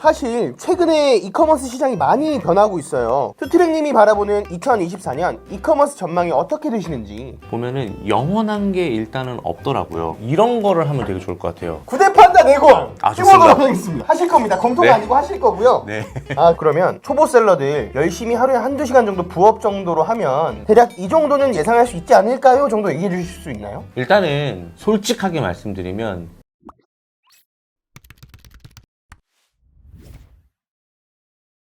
사실 최근에 이커머스 시장이 많이 변하고 있어요. 투트랙님이 바라보는 2024년 이커머스 전망이 어떻게 되시는지. 보면은 영원한 게 일단은 없더라고요. 이런 거를 하면 되게 좋을 것 같아요. 구대판다 내고 좋습니다. 하겠습니다. 하실 겁니다. 검토가 네. 아니고 하실 거고요. 네. 그러면 초보 샐러드 열심히 하루에 한두 시간 정도 부업 정도로 하면 대략 이 정도는 예상할 수 있지 않을까요? 정도 얘기해 주실 수 있나요? 일단은 솔직하게 말씀드리면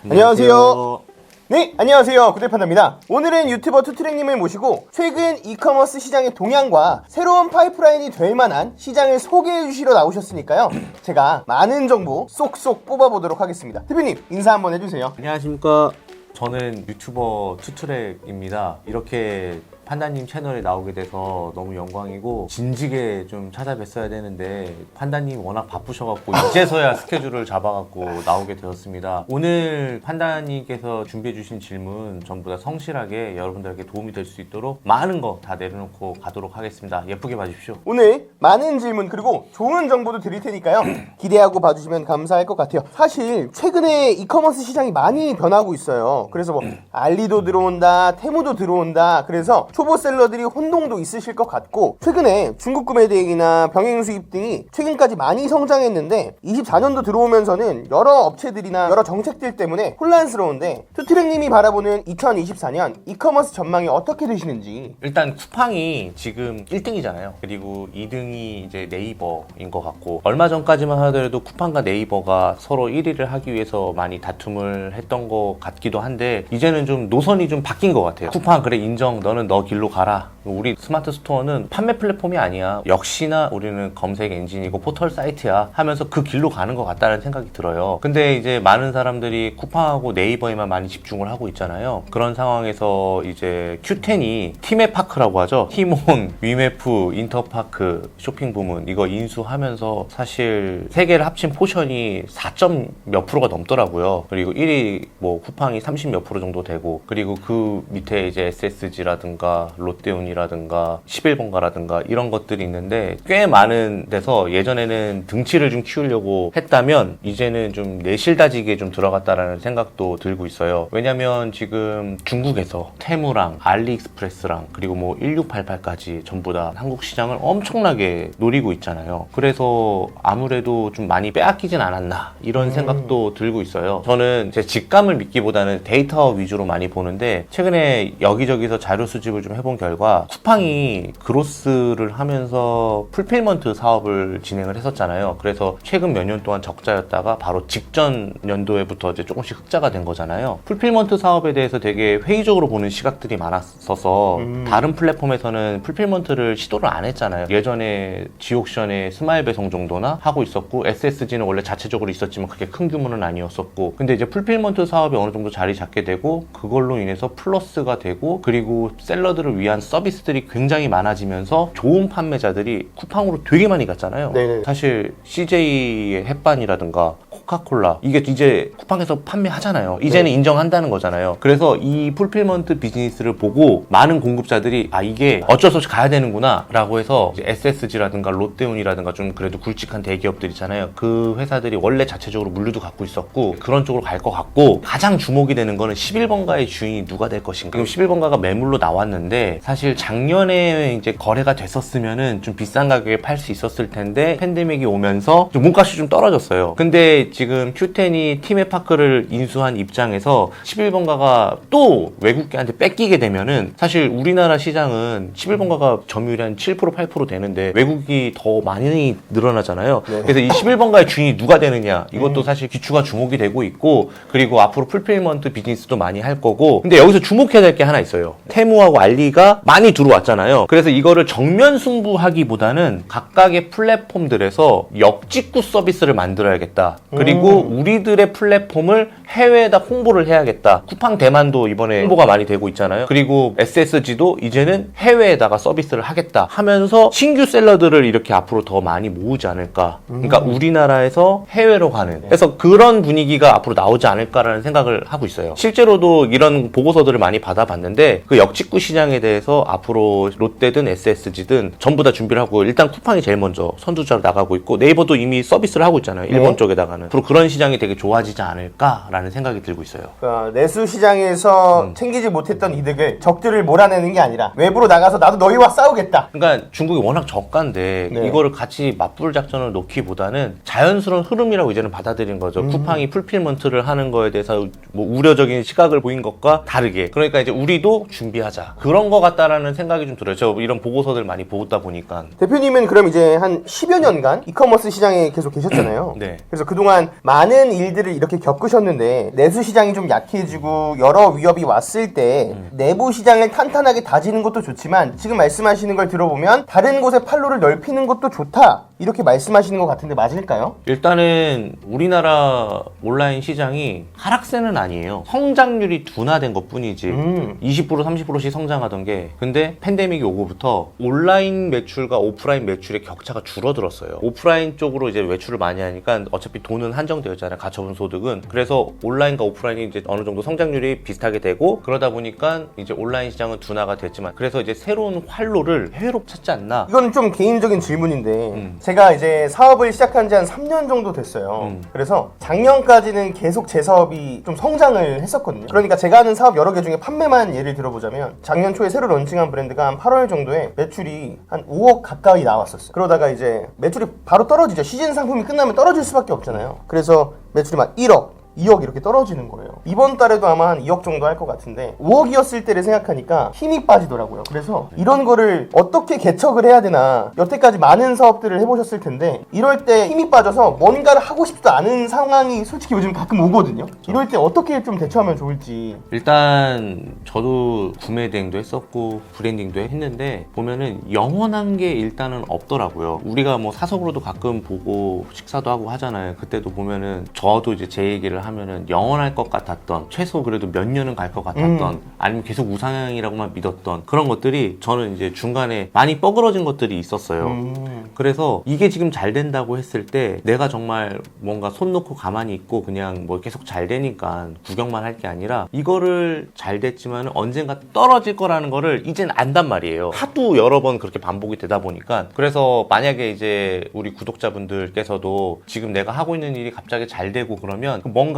안녕하세요. 네, 안녕하세요. 구대판다입니다. 오늘은 유튜버 투트랙님을 모시고 최근 이커머스 시장의 동향과 새로운 파이프라인이 될 만한 시장을 소개해 주시러 나오셨으니까요. 제가 많은 정보 쏙쏙 뽑아보도록 하겠습니다. 대표님, 인사 한번 해주세요. 안녕하십니까. 저는 유튜버 투트랙입니다. 이렇게 판다님 채널에 나오게 돼서 너무 영광이고 진지게 좀 찾아뵀어야 되는데 판다님 워낙 바쁘셔갖고 이제서야 스케줄을 잡아갖고 나오게 되었습니다. 오늘 판다님께서 준비해주신 질문 전부 다 성실하게 여러분들에게 도움이 될 수 있도록 많은 거 다 내려놓고 가도록 하겠습니다. 예쁘게 봐주십시오. 오늘 많은 질문 그리고 좋은 정보도 드릴 테니까요. 기대하고 봐주시면 감사할 것 같아요. 사실 최근에 이커머스 시장이 많이 변하고 있어요. 그래서 뭐 알리도 들어온다, 테무도 들어온다. 그래서 초보 셀러들이 혼동도 있으실 것 같고, 최근에 중국 구매 대행이나 병행 수입 등이 최근까지 많이 성장했는데 24년도 들어오면서는 여러 업체들이나 여러 정책들 때문에 혼란스러운데 투트랙님이 바라보는 2024년 이커머스 전망이 어떻게 되시는지. 일단 쿠팡이 지금 1등이잖아요. 그리고 2등이 이제 네이버인 것 같고, 얼마 전까지만 하더라도 쿠팡과 네이버가 서로 1위를 하기 위해서 많이 다툼을 했던 것 같기도 한데 이제는 좀 노선이 좀 바뀐 것 같아요. 쿠팡 그래 인정, 너는 너 길로 가라. 우리 스마트 스토어는 판매 플랫폼이 아니야. 역시나 우리는 검색 엔진이고 포털 사이트야 하면서 그 길로 가는 것 같다는 생각이 들어요. 근데 이제 많은 사람들이 쿠팡하고 네이버에만 많이 집중을 하고 있잖아요. 그런 상황에서 이제 Q10이 티메파크라고 하죠. 티몬, 위메프, 인터파크, 쇼핑 부문 이거 인수하면서 사실 세 개를 합친 포션이 4점 몇 프로가 넘더라고요. 그리고 1위 뭐 쿠팡이 30 몇 프로 정도 되고, 그리고 그 밑에 이제 SSG라든가 롯데운이라든가 11번가라든가 이런 것들이 있는데 꽤 많은 데서 예전에는 등치를 좀 키우려고 했다면 이제는 좀 내실다지게 좀 들어갔다라는 생각도 들고 있어요. 왜냐면 지금 중국에서 테무랑 알리익스프레스랑 그리고 뭐 1688까지 전부 다 한국 시장을 엄청나게 노리고 있잖아요. 그래서 아무래도 좀 많이 빼앗기진 않았나 이런 생각도 들고 있어요. 저는 제 직감을 믿기보다는 데이터 위주로 많이 보는데 최근에 여기저기서 자료 수집을 좀 해본 결과 쿠팡이 그로스를 하면서 풀필먼트 사업을 진행을 했었잖아요. 그래서 최근 몇 년 동안 적자였다가 바로 직전 연도에부터 이제 조금씩 흑자가 된 거잖아요. 풀필먼트 사업에 대해서 되게 회의적으로 보는 시각들이 많았어서 다른 플랫폼에서는 풀필먼트를 시도를 안 했잖아요. 예전에 지옥션의 스마일 배송 정도나 하고 있었고, SSG는 원래 자체적으로 있었지만 그게 큰 규모는 아니었었고, 근데 이제 풀필먼트 사업이 어느 정도 자리 잡게 되고 그걸로 인해서 플러스가 되고, 그리고 샐러드를 위한 서비스들이 굉장히 많아지면서 좋은 판매자들이 쿠팡으로 되게 많이 갔잖아요. 네네. 사실 CJ의 햇반이라든가 코카콜라 이게 이제 쿠팡에서 판매하잖아요. 이제는 네. 인정한다는 거잖아요. 그래서 이 풀필먼트 비즈니스를 보고 많은 공급자들이 이게 어쩔 수 없이 가야 되는구나 라고 해서 이제 SSG라든가 롯데운이라든가 좀 그래도 굵직한 대기업들 있잖아요. 그 회사들이 원래 자체적으로 물류도 갖고 있었고 그런 쪽으로 갈 것 같고, 가장 주목이 되는 거는 11번가의 주인이 누가 될 것인가. 지금 11번가가 매물로 나왔는데 사실 작년에 이제 거래가 됐었으면은 좀 비싼 가격에 팔 수 있었을 텐데 팬데믹이 오면서 좀 몸값이 좀 떨어졌어요. 근데 지금 Q10이 티메파크를 인수한 입장에서 11번가가 또 외국계한테 뺏기게 되면은 사실 우리나라 시장은 11번가가 점유율이 한 7% 8% 되는데 외국이 더 많이 늘어나잖아요. 네. 그래서 이 11번가의 주인이 누가 되느냐 이것도 사실 귀추가 주목이 되고 있고, 그리고 앞으로 풀필먼트 비즈니스도 많이 할 거고. 근데 여기서 주목해야 될 게 하나 있어요. 테무하고 알리가 많이 들어왔잖아요. 그래서 이거를 정면 승부하기보다는 각각의 플랫폼들에서 역직구 서비스를 만들어야겠다. 그리고 우리들의 플랫폼을 해외에다 홍보를 해야겠다. 쿠팡 대만도 이번에 홍보가 많이 되고 있잖아요. 그리고 SSG도 이제는 해외에다가 서비스를 하겠다 하면서 신규 셀러들을 이렇게 앞으로 더 많이 모으지 않을까. 그러니까 우리나라에서 해외로 가는, 그래서 그런 분위기가 앞으로 나오지 않을까라는 생각을 하고 있어요. 실제로도 이런 보고서들을 많이 받아봤는데 그 역직구 시장 시장에 대해서 앞으로 롯데든 SSG든 전부 다 준비를 하고 일단 쿠팡이 제일 먼저 선두자로 나가고 있고 네이버도 이미 서비스를 하고 있잖아요. 일본 쪽에다가는. 앞으로 그런 시장이 되게 좋아지지 않을까라는 생각이 들고 있어요. 그러니까 내수 시장에서 챙기지 못했던 이득을 적들을 몰아내는 게 아니라 외부로 나가서 나도 너희와 싸우겠다. 그러니까 중국이 워낙 저가인데 네. 이거를 같이 맞불 작전을 놓기보다는 자연스러운 흐름이라고 이제는 받아들인 거죠. 쿠팡이 풀필먼트를 하는 거에 대해서 뭐 우려적인 시각을 보인 것과 다르게. 그러니까 이제 우리도 준비하자. 그런 거 같다라는 생각이 좀 들어요. 저 이런 보고서들 많이 보다 보니까. 대표님은 그럼 이제 한 10여 년간 이커머스 시장에 계속 계셨잖아요. 네. 그래서 그동안 많은 일들을 이렇게 겪으셨는데 내수 시장이 좀 약해지고 여러 위협이 왔을 때 내부 시장을 탄탄하게 다지는 것도 좋지만 지금 말씀하시는 걸 들어보면 다른 곳에 판로를 넓히는 것도 좋다. 이렇게 말씀하시는 것 같은데 맞을까요? 일단은 우리나라 온라인 시장이 하락세는 아니에요. 성장률이 둔화된 것 뿐이지. 20% 30%씩 성장하던 게 근데 팬데믹이 오고부터 온라인 매출과 오프라인 매출의 격차가 줄어들었어요. 오프라인 쪽으로 이제 매출을 많이 하니까 어차피 돈은 한정되어 있잖아요. 가처분 소득은. 그래서 온라인과 오프라인이 이제 어느 정도 성장률이 비슷하게 되고 그러다 보니까 이제 온라인 시장은 둔화가 됐지만 그래서 이제 새로운 활로를 해외로 찾지 않나. 이건 좀 개인적인 질문인데 제가 이제 사업을 시작한 지 한 3년 정도 됐어요. 그래서 작년까지는 계속 제 사업이 좀 성장을 했었거든요. 그러니까 제가 하는 사업 여러 개 중에 판매만 예를 들어보자면 작년 초에 새로 런칭한 브랜드가 한 8월 정도에 매출이 한 5억 가까이 나왔었어요. 그러다가 이제 매출이 바로 떨어지죠. 시즌 상품이 끝나면 떨어질 수밖에 없잖아요. 그래서 매출이 막 1억 2억 이렇게 떨어지는 거예요. 이번 달에도 아마 한 2억 정도 할 것 같은데 5억이었을 때를 생각하니까 힘이 빠지더라고요. 그래서 이런 거를 어떻게 개척을 해야 되나 여태까지 많은 사업들을 해보셨을 텐데 이럴 때 힘이 빠져서 뭔가를 하고 싶지도 않은 상황이 솔직히 요즘 가끔 오거든요. 이럴 때 어떻게 좀 대처하면 좋을지. 일단 저도 구매 대행도 했었고 브랜딩도 했는데 보면은 영원한 게 일단은 없더라고요. 우리가 뭐 사석으로도 가끔 보고 식사도 하고 하잖아요. 그때도 보면은 저도 이제 제 얘기를 하면은 영원할 것 같았던 최소 그래도 몇 년은 갈 것 같았던 아니면 계속 우상향이라고만 믿었던 그런 것들이 저는 이제 중간에 많이 뻐그러진 것들이 있었어요. 그래서 이게 지금 잘 된다고 했을 때 내가 정말 뭔가 손 놓고 가만히 있고 그냥 뭐 계속 잘 되니까 구경만 할 게 아니라 이거를 잘 됐지만 언젠가 떨어질 거라는 거를 이젠 안단 말이에요. 하도 여러 번 그렇게 반복이 되다 보니까 그래서 만약에 이제 우리 구독자분들께서도 지금 내가 하고 있는 일이 갑자기 잘 되고 그러면 뭔가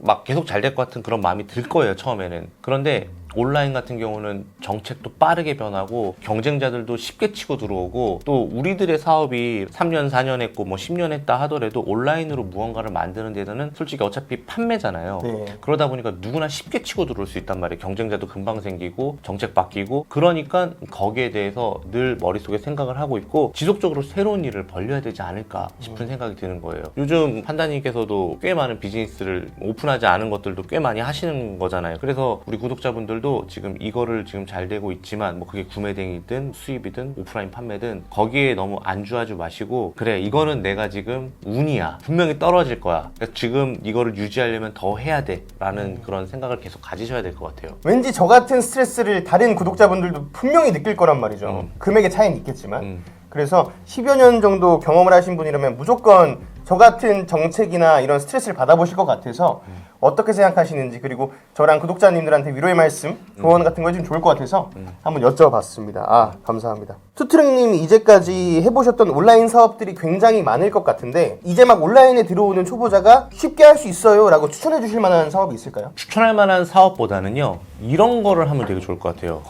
막 계속 잘 될 것 같은 그런 마음이 들 거예요, 처음에는. 그런데 온라인 같은 경우는 정책도 빠르게 변하고 경쟁자들도 쉽게 치고 들어오고 또 우리들의 사업이 3년, 4년 했고 뭐 10년 했다 하더라도 온라인으로 무언가를 만드는 데는 솔직히 어차피 판매잖아요. 네. 그러다 보니까 누구나 쉽게 치고 들어올 수 있단 말이에요. 경쟁자도 금방 생기고 정책 바뀌고 그러니까 거기에 대해서 늘 머릿속에 생각을 하고 있고 지속적으로 새로운 일을 벌려야 되지 않을까 싶은 생각이 드는 거예요. 요즘 판다님께서도 꽤 많은 비즈니스를 오픈하지 않은 것들도 꽤 많이 하시는 거잖아요. 그래서 우리 구독자분들도 지금 이거를 지금 잘 되고 있지만 뭐 그게 구매 대행이든 수입이든 오프라인 판매든 거기에 너무 안주하지 마시고 그래 이거는 내가 지금 운이야 분명히 떨어질 거야 그러니까 지금 이거를 유지하려면 더 해야 돼 라는 그런 생각을 계속 가지셔야 될 것 같아요. 왠지 저 같은 스트레스를 다른 구독자분들도 분명히 느낄 거란 말이죠. 금액의 차이는 있겠지만. 그래서 10여 년 정도 경험을 하신 분이라면 무조건 저 같은 정책이나 이런 스트레스를 받아보실 것 같아서 어떻게 생각하시는지 그리고 저랑 구독자님들한테 위로의 말씀, 조언 같은 거 좀 좋을 것 같아서 한번 여쭤봤습니다. 아, 감사합니다. 투트랙님이 이제까지 해보셨던 온라인 사업들이 굉장히 많을 것 같은데 이제 막 온라인에 들어오는 초보자가 쉽게 할 수 있어요 라고 추천해 주실 만한 사업이 있을까요? 추천할 만한 사업보다는요 이런 거를 하면 되게 좋을 것 같아요.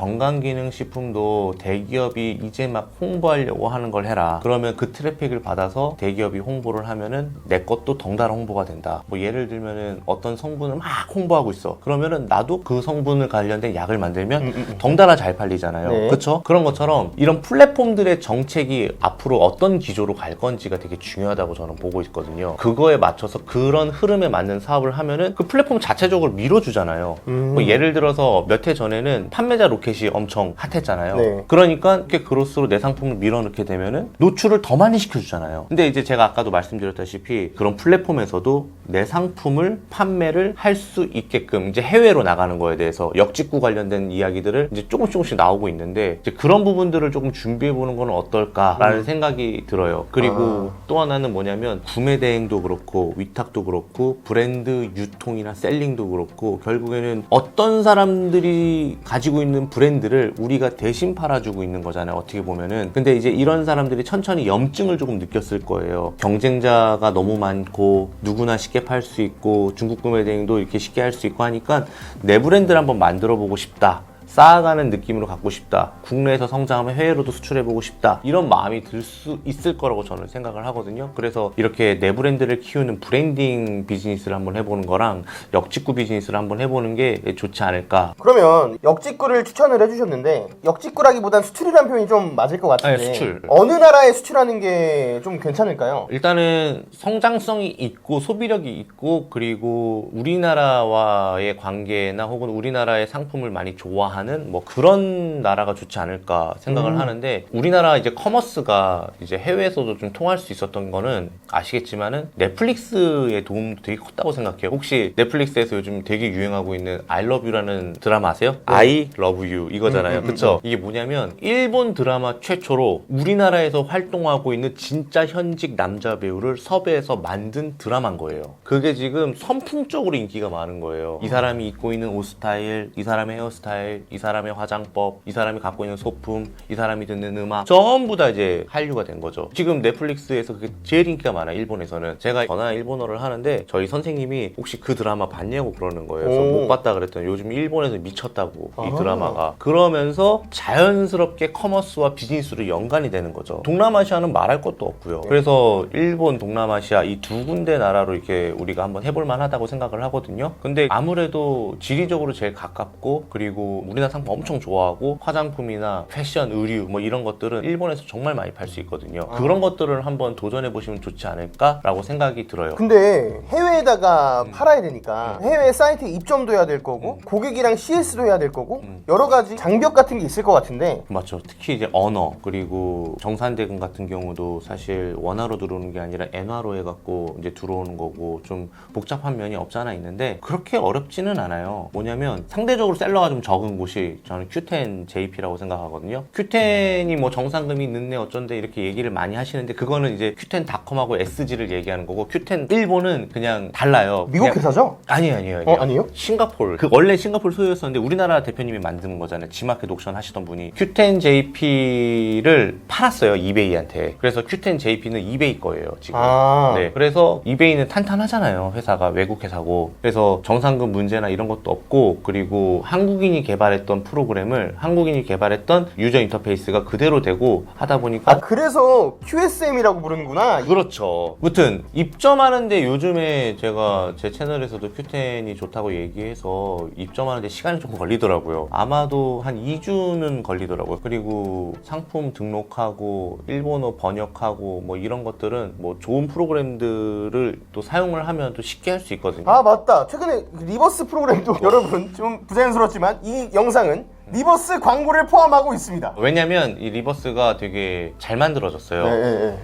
건강기능식품도 대기업이 이제 막 홍보하려고 하는 걸 해라. 그러면 그 트래픽을 받아서 대기업이 홍보를 하면은 내 것도 덩달아 홍보가 된다. 뭐 예를 들면은 어떤 성분을 막 홍보하고 있어. 그러면은 나도 그 성분을 관련된 약을 만들면 덩달아 잘 팔리잖아요. 네. 그렇죠? 그런 것처럼 이런 플랫폼들의 정책이 앞으로 어떤 기조로 갈 건지가 되게 중요하다고 저는 보고 있거든요. 그거에 맞춰서 그런 흐름에 맞는 사업을 하면은 그 플랫폼 자체적으로 밀어주잖아요. 뭐 예를 들어서 몇 해 전에는 판매자 로켓이 엄청 핫했잖아요. 네. 그러니까 이렇게 그로스로 내 상품을 밀어넣게 되면은 노출을 더 많이 시켜주잖아요. 근데 이제 제가 아까도 말씀드렸다시피 그런 플랫폼에서도 내 상품을 판매를 할 수 있게끔 이제 해외로 나가는 거에 대해서 역직구 관련된 이야기들을 이제 조금씩 나오고 있는데 이제 그런 부분들을 조금 준비해보는 건 어떨까라는 생각이 들어요. 그리고 또 하나는 뭐냐면 구매 대행도 그렇고 위탁도 그렇고 브랜드 유통이나 셀링도 그렇고 결국에는 어떤 사람들이 가지고 있는 브랜드를 우리가 대신 팔아주고 있는 거잖아요. 어떻게 보면은. 근데 이제 이런 사람들이 천천히 염증을 조금 느꼈을 거예요. 경쟁자가 너무 많고 누구나 쉽게 팔 수 있고 중국 구매 대행도 이렇게 쉽게 할 수 있고 하니까 내 브랜드를 한번 만들어 보고 싶다. 쌓아가는 느낌으로 갖고 싶다. 국내에서 성장하면 해외로도 수출해보고 싶다. 이런 마음이 들 수 있을 거라고 저는 생각을 하거든요. 그래서 이렇게 내 브랜드를 키우는 브랜딩 비즈니스를 한번 해보는 거랑 역직구 비즈니스를 한번 해보는 게 좋지 않을까. 그러면 역직구를 추천을 해주셨는데 역직구라기보단 수출이라는 표현이 좀 맞을 것 같은데 네, 수출. 어느 나라에 수출하는 게 좀 괜찮을까요? 일단은 성장성이 있고 소비력이 있고 그리고 우리나라와의 관계나 혹은 우리나라의 상품을 많이 좋아하는 뭐 그런 나라가 좋지 않을까 생각을 하는데 우리나라 이제 커머스가 이제 해외에서도 좀 통할 수 있었던 거는 아시겠지만은 넷플릭스의 도움도 되게 컸다고 생각해요. 혹시 넷플릭스에서 요즘 되게 유행하고 있는 I Love You라는 드라마 아세요? I Love You 이거잖아요. 그쵸? 이게 뭐냐면 일본 드라마 최초로 우리나라에서 활동하고 있는 진짜 현직 남자 배우를 섭외해서 만든 드라마인 거예요. 그게 지금 선풍적으로 인기가 많은 거예요. 이 사람이 입고 있는 옷 스타일, 이 사람의 헤어스타일, 이 사람의 화장법, 이 사람이 갖고 있는 소품, 이 사람이 듣는 음악 전부 다 이제 한류가 된 거죠. 지금 넷플릭스에서 그게 제일 인기가 많아요. 일본에서는. 제가 전화 일본어를 하는데 저희 선생님이 혹시 그 드라마 봤냐고 그러는 거예요. 그래서 못 봤다 그랬더니 요즘 일본에서 미쳤다고 이 드라마가. 그러면서 자연스럽게 커머스와 비즈니스로 연관이 되는 거죠. 동남아시아는 말할 것도 없고요. 그래서 일본, 동남아시아 이 두 군데 나라로 이렇게 우리가 한번 해볼 만하다고 생각을 하거든요. 근데 아무래도 지리적으로 제일 가깝고 그리고 우리나라 상품 엄청 좋아하고 화장품이나 패션, 의류 뭐 이런 것들은 일본에서 정말 많이 팔 수 있거든요. 그런 것들을 한번 도전해 보시면 좋지 않을까라고 생각이 들어요. 근데 해외에다가 팔아야 되니까 해외 사이트에 입점도 해야 될 거고 고객이랑 CS도 해야 될 거고 여러 가지 장벽 같은 게 있을 것 같은데 맞죠. 특히 이제 언어 그리고 정산대금 같은 경우도 사실 원화로 들어오는 게 아니라 엔화로 해갖고 이제 들어오는 거고 좀 복잡한 면이 없잖아 있는데 그렇게 어렵지는 않아요. 뭐냐면 상대적으로 셀러가 좀 적은 곳이 저는 Q10 JP라고 생각하거든요. Q10이 뭐 정산금이 늦네 어쩐데 이렇게 얘기를 많이 하시는데 그거는 이제 Q10.com하고 SG를 얘기하는 거고 Q10 일본은 그냥 달라요. 미국 그냥 회사죠? 아니에요. 아니에요? 싱가포르. 그 원래 싱가포르 소유였었는데 우리나라 대표님이 만든 거잖아요. 지마켓 옥션 하시던 분이. Q10 JP를 팔았어요. 이베이한테. 그래서 Q10 JP는 이베이 거예요, 지금. 네. 그래서 이베이는 탄탄하잖아요. 회사가 외국 회사고. 그래서 정상금 문제나 이런 것도 없고 그리고 한국인이 개발했던 프로그램을 한국인이 개발했던 유저 인터페이스가 그대로 되고 하다 보니까 그래서 QSM이라고 부르는구나. 그렇죠. 무튼 입점하는데 요즘에 제가 제 채널에서도 Q10이 좋다고 얘기해서 입점하는데 시간이 조금 걸리더라고요. 아마도 한 2주는 걸리더라고요. 그리고 상품 등록하고 일본어 번역하고 뭐 이런 것들은 뭐 좋은 프로그램들을 또 사용을 하면 또 쉽게 할 수 있거든요. 맞다. 최근에 리버스 프로그램도 여러분 좀 부자연스럽지만 이 영상은 리버스 광고를 포함하고 있습니다. 왜냐면 이 리버스가 되게 잘 만들어졌어요.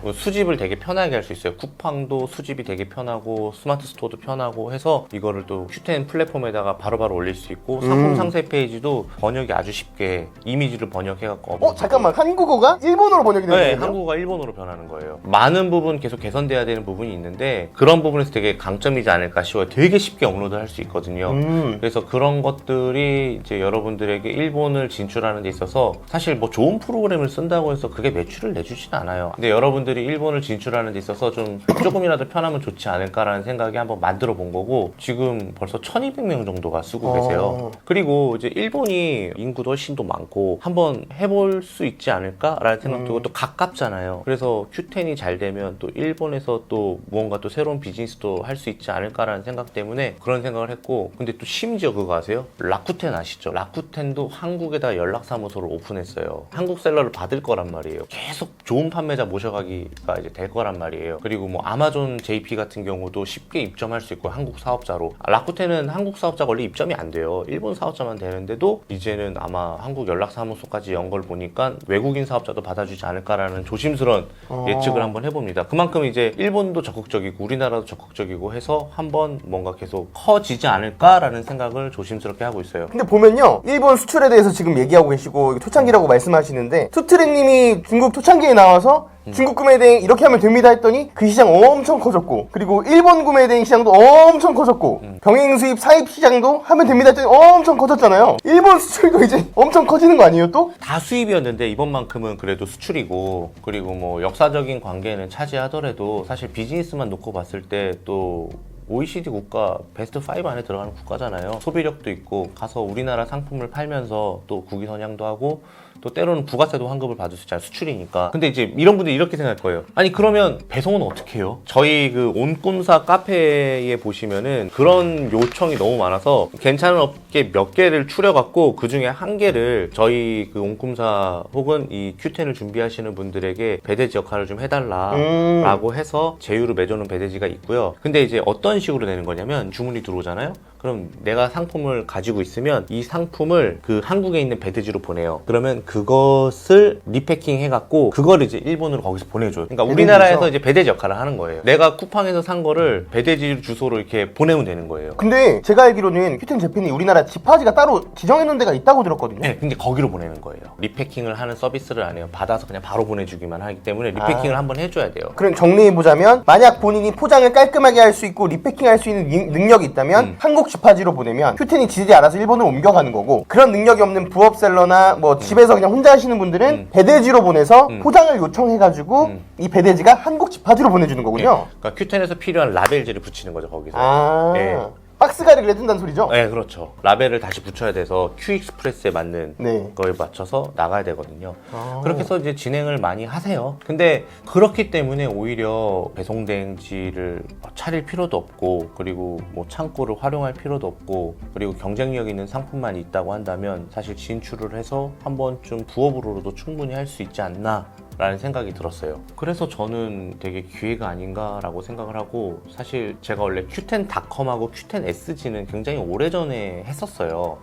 네. 수집을 되게 편하게 할 수 있어요. 쿠팡도 수집이 되게 편하고 스마트 스토어도 편하고 해서 이거를 또 Q10 플랫폼에다가 바로바로 올릴 수 있고 상품 상세 페이지도 번역이 아주 쉽게 이미지를 번역해갖고 잠깐만. 한국어가 일본어로 번역이 되는 네, 거예요? 한국어가 일본어로 변하는 거예요. 많은 부분 계속 개선돼야 되는 부분이 있는데 그런 부분에서 되게 강점이지 않을까 싶어요. 되게 쉽게 업로드 할 수 있거든요. 그래서 그런 것들이 이제 여러분들에게 일본을 진출하는 데 있어서 사실 뭐 좋은 프로그램을 쓴다고 해서 그게 매출을 내주진 않아요. 근데 여러분들이 일본을 진출하는 데 있어서 좀 조금이라도 편하면 좋지 않을까라는 생각이 한번 만들어 본 거고 지금 벌써 1200명 정도가 쓰고 계세요. 그리고 이제 일본이 인구도 훨씬 더 많고 한번 해볼 수 있지 않을까라는 생각 들고 또 가깝잖아요. 그래서 Q10이 잘 되면 또 일본에서 또 무언가 또 새로운 비즈니스도 할 수 있지 않을까라는 생각 때문에 그런 생각을 했고 근데 또 심지어 그거 아세요? 라쿠텐 아시죠? 라쿠텐도 한국에다 연락사무소를 오픈했어요. 한국 셀러를 받을 거란 말이에요. 계속 좋은 판매자 모셔가기가 이제 될 거란 말이에요. 그리고 뭐 아마존 JP 같은 경우도 쉽게 입점할 수 있고 한국 사업자로. 라쿠텐은 한국 사업자가 원래 입점이 안 돼요. 일본 사업자만 되는데도 이제는 아마 한국 연락사무소까지 연 걸 보니까 외국인 사업자도 받아주지 않을까라는 조심스러운 예측을 한번 해봅니다. 그만큼 이제 일본도 적극적이고 우리나라도 적극적이고 해서 한번 뭔가 계속 커지지 않을까라는 생각을 조심스럽게 하고 있어요. 근데 보면요 일본 수출에 시절에 대해서 지금 얘기하고 계시고 초창기라고 말씀하시는데 투트랙님이 중국 초창기에 나와서 중국 구매대행 이렇게 하면 됩니다 했더니 그 시장 엄청 커졌고, 그리고 일본 구매대행 시장도 엄청 커졌고, 병행 수입 사입 시장도 하면 됩니다 했더니 엄청 커졌잖아요. 일본 수출도 이제 엄청 커지는 거 아니에요 또? 다 수입이었는데 이번만큼은 그래도 수출이고, 그리고 뭐 역사적인 관계는 차지하더라도 사실 비즈니스만 놓고 봤을 때 또 OECD 국가 베스트 5 안에 들어가는 국가잖아요. 소비력도 있고 가서 우리나라 상품을 팔면서 또 국위 선양도 하고 또 때로는 부가세도 환급을 받을 수 있잖아요. 수출이니까. 근데 이제 이런 분들이 이렇게 생각할 거예요. 아니 그러면 배송은 어떻게 해요? 저희 그 온꿈사 카페에 보시면은 그런 요청이 너무 많아서 괜찮은 업계 몇 개를 추려갖고 그 중에 한 개를 저희 그 온꿈사 혹은 이 Q10을 준비하시는 분들에게 배대지 역할을 좀 해달라라고 해서 제휴를 맺어놓은 배대지가 있고요. 근데 이제 어떤 식으로 되는 거냐면 주문이 들어오잖아요. 그럼 내가 상품을 가지고 있으면 이 상품을 그 한국에 있는 배대지로 보내요. 그러면 그것을 리패킹 해갖고 그거를 이제 일본으로 거기서 보내줘요. 그러니까 우리나라에서 이제 배대지 역할을 하는 거예요. 내가 쿠팡에서 산 거를 배대지 주소로 이렇게 보내면 되는 거예요. 근데 제가 알기로는 큐텐 재팬이 우리나라 집하지가 따로 지정해놓은 데가 있다고 들었거든요. 네, 근데 거기로 보내는 거예요. 리패킹을 하는 서비스를 안 해요. 받아서 그냥 바로 보내주기만 하기 때문에 리패킹을 한번 해줘야 돼요. 그럼 정리해보자면 만약 본인이 포장을 깔끔하게 할 수 있고 리패킹 할 수 있는 능력이 있다면 한국 집하지로 보내면 큐텐이 지들이 알아서 일본으로 옮겨가는 거고, 그런 능력이 없는 부업셀러나 뭐 집에서 그냥 혼자 하시는 분들은 배대지로 보내서 포장을 요청해가지고 이 배대지가 한국 집하지로 보내주는 거군요. 네. 그러니까 Q10에서 필요한 라벨지를 붙이는 거죠, 거기서. 아, 네. 박스가리를 해준다는 소리죠? 네, 그렇죠. 라벨을 다시 붙여야 돼서 Q익스프레스에 맞는 네. 거에 맞춰서 나가야 되거든요. 그렇게 해서 이제 진행을 많이 하세요. 근데 그렇기 때문에 오히려 배송대행지를 차릴 필요도 없고, 그리고 뭐 창고를 활용할 필요도 없고, 그리고 경쟁력 있는 상품만 있다고 한다면 사실 진출을 해서 한번 좀 부업으로도 충분히 할 수 있지 않나 라는 생각이 들었어요. 그래서 저는 되게 기회가 아닌가라고 생각을 하고, 사실 제가 원래 Q10.com하고 Q10SG는 굉장히 오래전에 했었어요.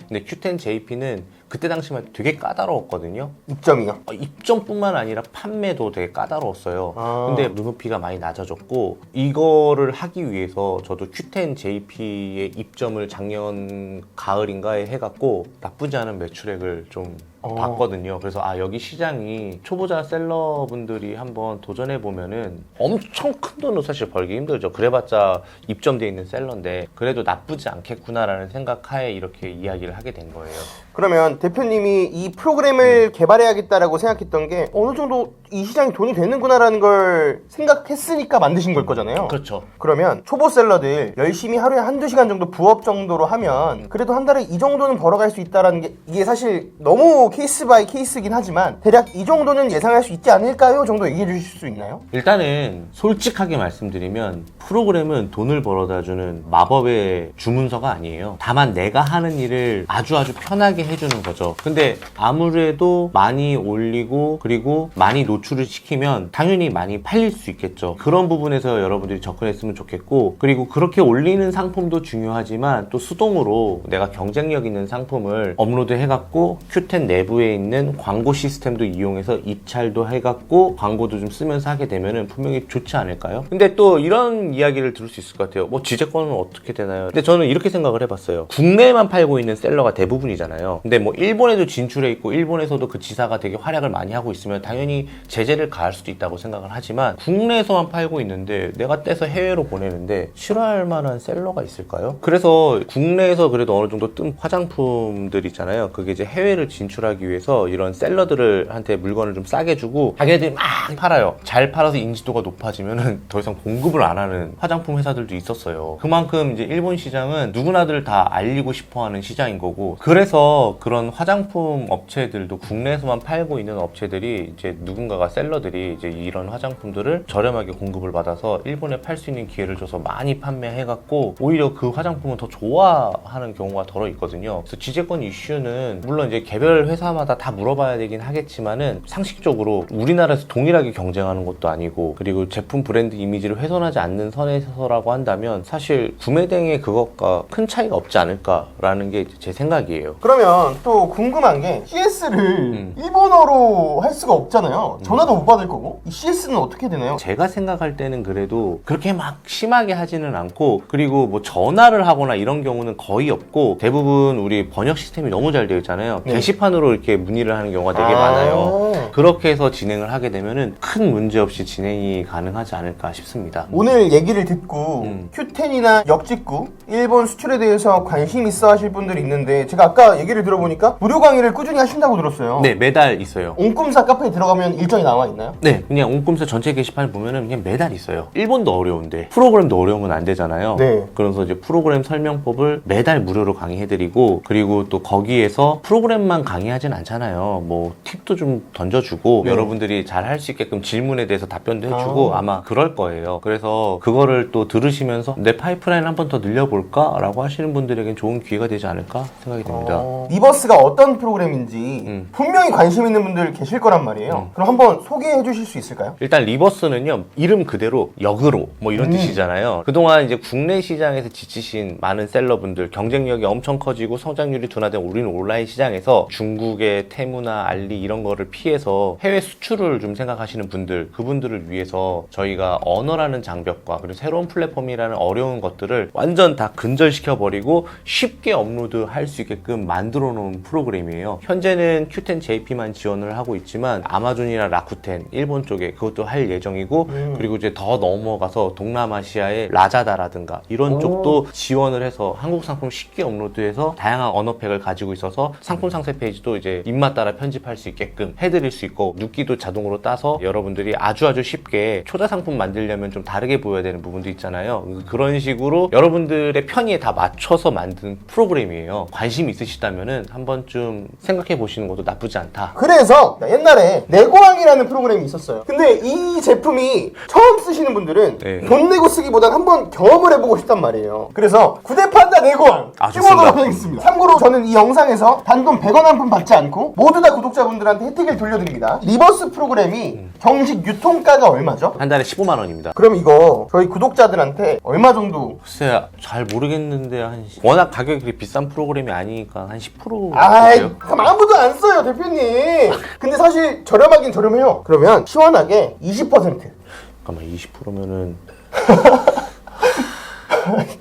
근데 Q10JP는 그때 당시만 되게 까다로웠거든요. 입점이요? 입점뿐만 아니라 판매도 되게 까다로웠어요. 근데 눈높이가 많이 낮아졌고, 이거를 하기 위해서 저도 Q10JP의 입점을 작년 가을인가에 해갖고 나쁘지 않은 매출액을 좀 봤거든요. 그래서 여기 시장이 초보자 셀러분들이 한번 도전해보면은 엄청 큰 돈을 사실 벌기 힘들죠. 그래봤자 입점돼 있는 셀러인데 그래도 나쁘지 않겠구나라는 생각하에 이렇게 이야기를 하게 된 거예요. 그러면 대표님이 이 프로그램을 개발해야겠다라고 생각했던 게 어느 정도 이 시장이 돈이 되는구나라는 걸 생각했으니까 만드신 걸 거잖아요. 그렇죠. 그러면 초보 셀러들 열심히 하루에 한두 시간 정도 부업 정도로 하면 그래도 한 달에 이 정도는 벌어갈 수 있다라는 게, 이게 사실 너무 케이스 바이 케이스긴 하지만 대략 이 정도는 예상할 수 있지 않을까요? 정도 얘기해 주실 수 있나요? 일단은 솔직하게 말씀드리면 프로그램은 돈을 벌어다주는 마법의 주문서가 아니에요. 다만 내가 하는 일을 아주 편하게 해주는 거죠. 근데 아무래도 많이 올리고 그리고 많이 노출을 시키면 당연히 많이 팔릴 수 있겠죠. 그런 부분에서 여러분들이 접근했으면 좋겠고, 그리고 그렇게 올리는 상품도 중요하지만 또 수동으로 내가 경쟁력 있는 상품을 업로드 해갖고 Q10 내부에 있는 광고 시스템도 이용해서 입찰도 해갖고 광고도 좀 쓰면서 하게 되면은 분명히 좋지 않을까요? 근데 또 이런 이야기를 들을 수 있을 것 같아요. 뭐 지재권은 어떻게 되나요? 근데 저는 이렇게 생각을 해봤어요. 국내에만 팔고 있는 셀러가 대부분이잖아요. 근데 뭐 일본에도 진출해 있고 일본에서도 그 지사가 되게 활약을 많이 하고 있으면 당연히 제재를 가할 수도 있다고 생각을 하지만, 국내에서만 팔고 있는데 내가 떼서 해외로 보내는데 싫어할 만한 셀러가 있을까요? 그래서 국내에서 그래도 어느 정도 뜬 화장품들 있잖아요. 그게 이제 해외를 진출하기 위해서 이런 셀러들한테 물건을 좀 싸게 주고 자기네들이 막 팔아요. 잘 팔아서 인지도가 높아지면은 더 이상 공급을 안 하는 화장품 회사들도 있었어요. 그만큼 이제 일본 시장은 누구나들 다 알리고 싶어 하는 시장인 거고, 그래서 그런 화장품 업체들도 국내에서만 팔고 있는 업체들이 이제 누군가가 셀러들이 이제 이런 화장품들을 저렴하게 공급을 받아서 일본에 팔 수 있는 기회를 줘서 많이 판매해갖고 오히려 그 화장품을 더 좋아하는 경우가 덜어 있거든요. 그래서 지재권 이슈는 물론 이제 개별 회사마다 다 물어봐야 되긴 하겠지만은 상식적으로 우리나라에서 동일하게 경쟁하는 것도 아니고, 그리고 제품 브랜드 이미지를 훼손하지 않는 선에서라고 한다면 사실 구매대행의 그것과 큰 차이가 없지 않을까라는 게 제 생각이에요. 그러면 또 궁금한 게 CS를 일본어로 할 수가 없잖아요. 전화도 못 받을 거고 이 CS는 어떻게 되나요? 제가 생각할 때는 그래도 그렇게 막 심하게 하지는 않고, 그리고 뭐 전화를 하거나 이런 경우는 거의 없고, 대부분 우리 번역 시스템이 너무 잘 되어 있잖아요. 네. 게시판으로 이렇게 문의를 하는 경우가 되게 많아요. 그렇게 해서 진행을 하게 되면은 큰 문제 없이 진행이 가능하지 않을까 싶습니다. 오늘 얘기를 듣고 Q10이나 역직구 일본 수출에 대해서 관심 있어 하실 분들이 있는데, 제가 아까 얘기를 들어보니까 무료 강의를 꾸준히 하신다고 들었어요. 네, 매달 있어요. 옹꿈사 카페에 들어가면 일정이 나와 있나요? 네, 그냥 옹꿈사 전체 게시판을 보면은 그냥 매달 있어요. 일본도 어려운데 프로그램도 어려우면 안 되잖아요. 네. 그래서 이제 프로그램 설명법을 매달 무료로 강의해드리고, 그리고 또 거기에서 프로그램만 강의하진 않잖아요. 뭐 팁도 좀 던져주고, 네. 여러분들이 잘 할 수 있게끔 질문에 대해서 답변도 해주고 아마 그럴 거예요. 그래서 그거를 또 들으시면서 내 파이프라인 한 번 더 늘려볼까라고 하시는 분들에겐 좋은 기회가 되지 않을까 생각이 듭니다. 리버스가 어떤 프로그램인지 분명히 관심 있는 분들 계실 거란 말이에요. 그럼 한번 소개해 주실 수 있을까요? 일단 리버스는요, 이름 그대로 역으로 뭐 이런 뜻이잖아요. 그동안 이제 국내 시장에서 지치신 많은 셀러분들, 경쟁력이 엄청 커지고 성장률이 둔화된 우리는 온라인 시장에서 중국의 테무나 알리 이런 거를 피해서 해외 수출을 좀 생각하시는 분들, 그분들을 위해서 저희가 언어라는 장벽과 그리고 새로운 플랫폼이라는 어려운 것들을 완전 다 근절시켜버리고 쉽게 업로드 할 수 있게끔 만들어 놓은 프로그램이에요. 현재는 Q10 JP만 지원을 하고 있지만 아마존이나 라쿠텐 일본 쪽에 그것도 할 예정이고, 그리고 이제 더 넘어가서 동남아시아의 라자다라든가 이런 쪽도 지원을 해서 한국 상품 쉽게 업로드해서 다양한 언어팩을 가지고 있어서 상품 상세 페이지도 이제 입맛 따라 편집할 수 있게끔 해드릴 수 있고, 눕기도 자동으로 따서 여러분들이 아주 쉽게 초대 상품 만들려면 좀 다르게 보여야 되는 부분도 있잖아요. 그런 식으로 여러분들의 편의에 다 맞춰서 만든 프로그램이에요. 관심 있으시다면은 한 번쯤 생각해 보시는 것도 나쁘지 않다. 그래서 옛날에 내고왕이라는 프로그램이 있었어요. 근데 이 제품이 처음 쓰시는 분들은 네. 돈 내고 쓰기보단 한번 경험을 해보고 싶단 말이에요. 그래서 구대판다 내고왕 좋습니다. 찍어보도록 하겠습니다. 참고로 저는 이 영상에서 단돈 100원 한 푼 받지 않고 모두 다 구독자분들한테 혜택을 돌려드립니다. 리버스 프로그램이 정식 유통가가 얼마죠? 한 달에 15만 원입니다. 그럼 이거 저희 구독자들한테 얼마 정도? 글쎄 잘 모르겠는데 워낙 가격이 비싼 프로그램이 아니니까 한 10%. 아이, 어때요? 그럼 아무도 안 써요, 대표님. 근데 사실 저렴하긴 저렴해요. 그러면 시원하게 20%. 잠깐만, 20%면은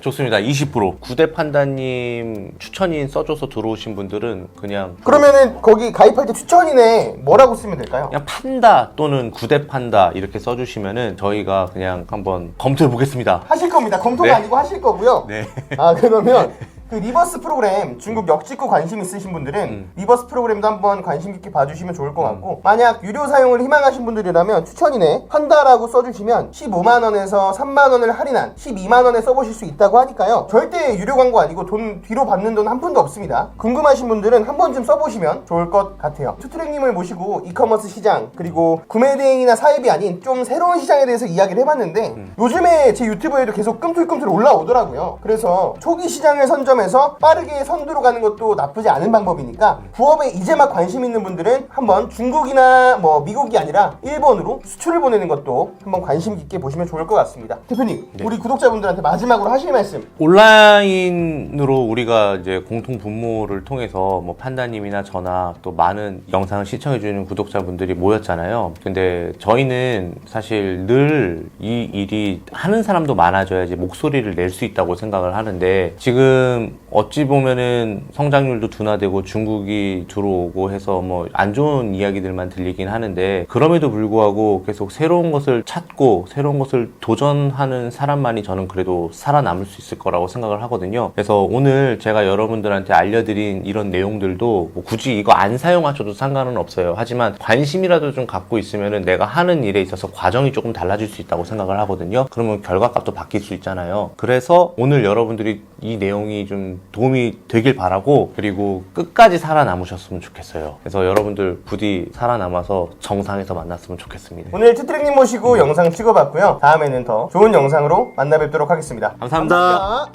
좋습니다. 20%. 구대 판다님 추천인 써줘서 들어오신 분들은 그냥 그러면은 거기 가입할 때 추천인에 뭐라고 쓰면 될까요? 그냥 판다 또는 구대 판다 이렇게 써주시면은 저희가 그냥 한번 검토해 보겠습니다. 하실 겁니다. 검토가 네. 아니고 하실 거고요. 네. 아, 그러면 그 리버스 프로그램 중국 역직구 관심 있으신 분들은 리버스 프로그램도 한번 관심 깊게 봐주시면 좋을 것 같고, 만약 유료 사용을 희망하신 분들이라면 추천인에 판다라고 써주시면 15만원에서 3만원을 할인한 12만원에 써보실 수 있다고 하니까요. 절대 유료 광고 아니고 돈 뒤로 받는 돈 한 푼도 없습니다. 궁금하신 분들은 한 번쯤 써보시면 좋을 것 같아요. 투트랙님을 모시고 이커머스 시장 그리고 구매 대행이나 사입이 아닌 좀 새로운 시장에 대해서 이야기를 해봤는데 요즘에 제 유튜브에도 계속 꿈틀꿈틀 올라오더라고요. 그래서 초기 시장을 선점해 빠르게 선두로 가는 것도 나쁘지 않은 방법이니까 부업에 이제 막 관심 있는 분들은 한번 중국이나 뭐 미국이 아니라 일본으로 수출을 보내는 것도 한번 관심 깊게 보시면 좋을 것 같습니다. 대표님, 네. 우리 구독자분들한테 마지막으로 하실 말씀. 온라인으로 우리가 이제 공통 분모를 통해서 뭐 판다님이나 저나 또 많은 영상을 시청해주는 구독자분들이 모였잖아요. 근데 저희는 사실 늘 이 일이 하는 사람도 많아져야지 목소리를 낼 수 있다고 생각을 하는데, 지금 어찌 보면은 성장률도 둔화되고 중국이 들어오고 해서 뭐 안 좋은 이야기들만 들리긴 하는데, 그럼에도 불구하고 계속 새로운 것을 찾고 새로운 것을 도전하는 사람만이 저는 그래도 살아남을 수 있을 거라고 생각을 하거든요. 그래서 오늘 제가 여러분들한테 알려드린 이런 내용들도 뭐 굳이 이거 안 사용하셔도 상관은 없어요. 하지만 관심이라도 좀 갖고 있으면은 내가 하는 일에 있어서 과정이 조금 달라질 수 있다고 생각을 하거든요. 그러면 결과값도 바뀔 수 있잖아요. 그래서 오늘 여러분들이 이 내용이 좀 도움이 되길 바라고, 그리고 끝까지 살아남으셨으면 좋겠어요. 그래서 여러분들 부디 살아남아서 정상에서 만났으면 좋겠습니다. 오늘 투트랙님 모시고 영상 찍어봤고요. 다음에는 더 좋은 영상으로 만나 뵙도록 하겠습니다. 감사합니다.